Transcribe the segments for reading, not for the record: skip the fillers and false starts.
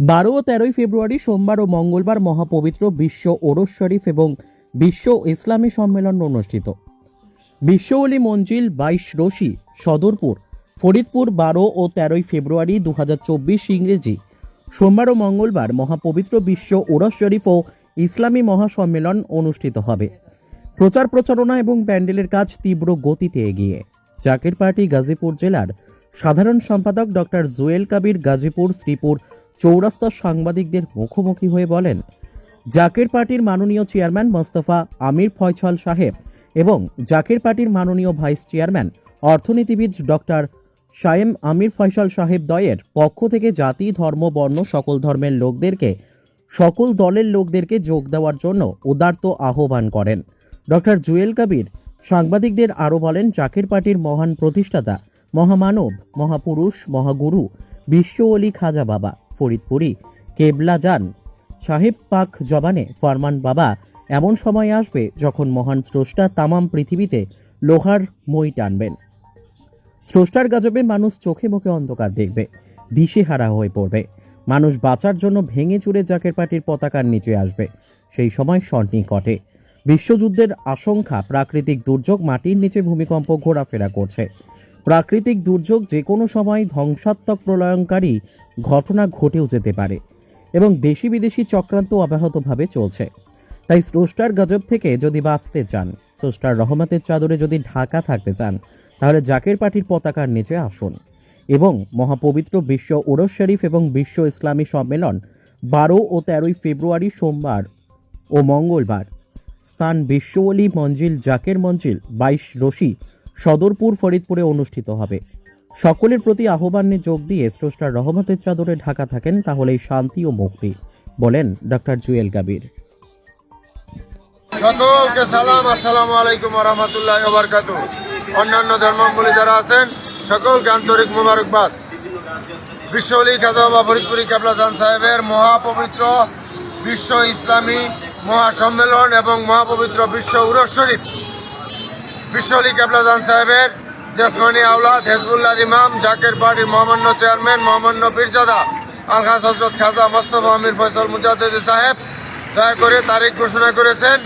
12 ও 13 ফেব্রুয়ারি সোমবার ও মঙ্গলবার মহাপবিত্র বিশ্ব ওরস শরীফ এবং বিশ্ব ইসলামী সম্মেলন অনুষ্ঠিত। বিশ্ব ওলি মঞ্জিল 22 রশি সদরপুর ফরিদপুর 12 ও 13 ফেব্রুয়ারি 2024 ইংরেজি সোমবার ও মঙ্গলবার মহাপবিত্র বিশ্ব ওরস শরীফ ও ইসলামী মহাসম্মেলন অনুষ্ঠিত হবে। প্রচার প্রচারণা এবং প্যান্ডেলের কাজ তীব্র গতিতে এগিয়ে। জাকের পার্টি গাজীপুর জেলার সাধারণ সম্পাদক ডক্টর জুয়েল কাবির গাজীপুর শ্রীপুর চৌরাস্তার সাংবাদিকদের মুখোমুখি হয়ে বলেন, জাকের পার্টির মাননীয় চেয়ারম্যান মোস্তফা আমির ফয়সাল সাহেব এবং জাকের পার্টির মাননীয় ভাইস চেয়ারম্যান অর্থনীতিবিদ ডক্টর শায়েম আমির ফয়সাল সাহেব দ্বয়ের পক্ষ থেকে জাতি ধর্ম বর্ণ সকল ধর্মের লোকদেরকে সকল দলের লোকদেরকে যোগ দেওয়ার জন্য উদার্ত আহ্বান করেন। ডক্টর জুয়েল কাবির সাংবাদিকদের আরও বলেন, জাকের পার্টির মহান প্রতিষ্ঠাতা মহামানব মহাপুরুষ মহাগুরু বিশ্ব ওলি খাজা বাবা ফরিদপুরি কেবলা জান সাহেব পাক জবানে ফরমান বাবা এমন সময় আসবে যখন মহান স্রষ্টা তামাম পৃথিবীতে লোহার মই টানবেন। স্রষ্টার গজবে মানুষ চোখে মুখে অন্ধকার দেখবে, দিশেহারা হয়ে পড়বে। মানুষ বাঁচার জন্য ভেঙে চুরে জাকের পার্টির পতাকার নিচে আসবে। সেই সময় সন্নিকটে বিশ্বযুদ্ধের আশঙ্কা, প্রাকৃতিক দুর্যোগ, মাটির নিচে ভূমিকম্প ঘোরাফেরা করছে। প্রাকৃতিক দুর্যোগ যে কোনো সময় ধ্বংসাত্মক প্রলয়ঙ্কারী ঘটনা ঘটেও যেতে পারে এবং দেশি বিদেশি চক্রান্ত অব্যাহতভাবে চলছে। তাই স্রষ্টার গজব থেকে যদি বাঁচতে চান, স্রষ্টার রহমতের চাদরে যদি ঢাকা থাকতে চান, তাহলে জাকের পার্টির পতাকার নিচে আসুন এবং মহাপবিত্র বিশ্ব ওরস শরীফ এবং বিশ্ব ইসলামী সম্মেলন 12 ও 13 ফেব্রুয়ারি সোমবার ও মঙ্গলবার স্থান বিশ্ব ওলি মঞ্জিল জাকের মঞ্জিল 22 রশি সদরপুর ফরিদপুরে অনুষ্ঠিত হবে। সকলের প্রতি আহ্বানে যোগ দিয়ে স্রষ্টার রহমতের চাদরে ঢাকা থাকেন, তাহলেই শান্তি ও মুক্তি, বলেন ডক্টর জুয়েল কাবির। সকলকে সালাম, আসসালামু আলাইকুম ওয়া রাহমাতুল্লাহি ওয়া বারাকাতুহু। অন্যান্য ধর্মাবলম্বী যারা আছেন সকলকে আন্তরিক মোবারকবাদ। বিশ্ব ওলি খাজা বাবা ফরিদপুরি কেবলা জান সাহেবের মহাপবিত্র বিশ্ব ইসলামী মহাসম্মেলন এবং মহাপবিত্র বিশ্ব উরস শরীফ বিশ্ব ওলি কেবলা জান সাহেবের জেসমানি আওলাদ হেজবুল্লাহ ইমাম জাকের পার্টির মহামান্য চেয়ারম্যান মহামান্য পীরজাদা আলহাজ হযরত খাজা মোস্তফা আমির ফয়সাল মুজাদ্দিদ সাহেব দয়া করে তারিখ ঘোষণা করেছেন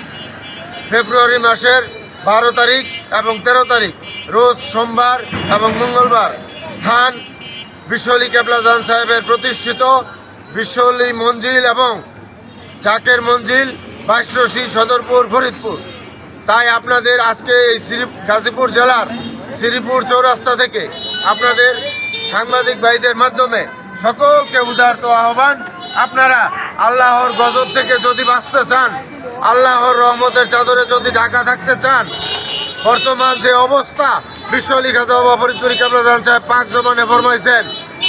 ফেব্রুয়ারি মাসের 12 তারিখ এবং 13 তারিখ রোজ সোমবার এবং মঙ্গলবার। স্থান বিশ্ব ওলি কেবলা জান সাহেবের প্রতিষ্ঠিত বিশ্ব ওলি মঞ্জিল এবং জাকের মঞ্জিল 22 রশি সদরপুর ফরিদপুর। তাই আপনাদের আজকে এই গাজীপুর জেলার শ্রীপুর চৌরাস্তা থেকে আপনাদের সাংবাদিক ভাইদের মাধ্যমে সকলকে উদারত আহ্বান, আপনারা আল্লাহর গজব থেকে যদি বাঁচতে চান, আল্লাহর রহমতের চাদরে যদি ঢাকা থাকতে চান, বর্তমান যে অবস্থা বিশ্ব ওলি খাজা বাবা ফরিদপুরি কেবলা জান সাহেব পাক জবানে ফরমাইছেন,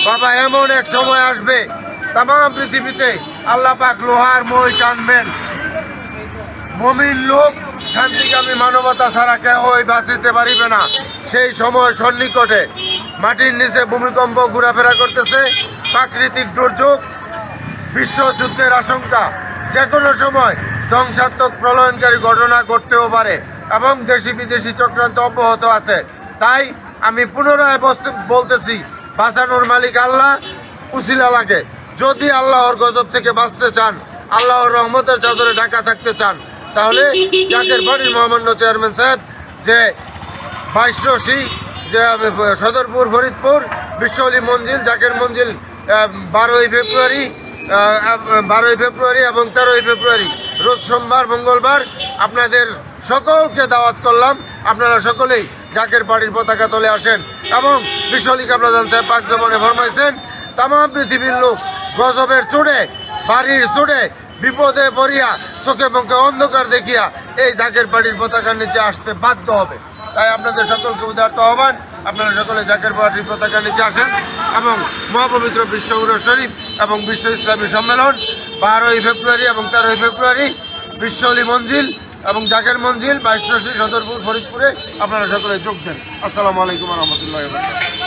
বাবা এমন এক সময় আসবে তামাম পৃথিবীতে আল্লাহ পাক লোহার মই টানবেন। মুমিন লোক শান্তিকামী মানবতা ছাড়া কেউই বাঁচিতে পারিবে না। সেই সময় সন্নিকটে মাটির নিচে ভূমিকম্প ঘোরাফেরা করতেছে, প্রাকৃতিক দুর্যোগ, বিশ্বযুদ্ধের আশঙ্কা, যে কোনো সময় ধ্বংসাত্মক প্রলয়নকারী ঘটনা ঘটতেও পারে এবং দেশি বিদেশি চক্রান্ত অব্যাহত আছে। তাই আমি পুনরায় বলতেছি, বাঁচানোর মালিক আল্লাহ, উসিলা লাগে। যদি আল্লাহর গজব থেকে বাঁচতে চান, আল্লাহর রহমতের চাদরে ঢাকা থাকতে চান, তাহলে জাকের পার্টির মহামান্য চেয়ারম্যান সাহেব যে 22 রশি যে সদরপুর ফরিদপুর বিশ্ব ওলি মঞ্জিল জাকের মঞ্জিল 12 ফেব্রুয়ারি এবং 13 ফেব্রুয়ারি রোজ সোমবার মঙ্গলবার আপনাদের সকলকে দাওয়াত করলাম। আপনারা সকলেই জাকের পার্টির পতাকা তলে আসেন এবং বিশ্ব ওলি কেবলা জান সাহেব পাক জবানে ফরমাইছেন, তামাম পৃথিবীর লোক গজবের চোটে, বাড়ির চোটে, বিপদে পড়িয়া, চোখে মুখে অন্ধকার দেখিয়া এই জাকের পার্টির পতাকার নিচে আসতে বাধ্য হবে। তাই আপনাদের সকলকে উদারত আহ্বান, আপনারা সকলে জাকের পার্টির পতাকার নিচে আসেন এবং মহাপবিত্র বিশ্ব উরস শরীফ এবং বিশ্ব ইসলামী সম্মেলন 12 ফেব্রুয়ারি এবং 13 ফেব্রুয়ারি বিশ্ব ওলি মঞ্জিল এবং জাকের মঞ্জিল 22 রশি সদরপুর ফরিদপুরে আপনারা সকলে যোগ দেন। আসসালামু আলাইকুম ওয়া রাহমাতুল্লাহি ওয়া বারাকাতুহু।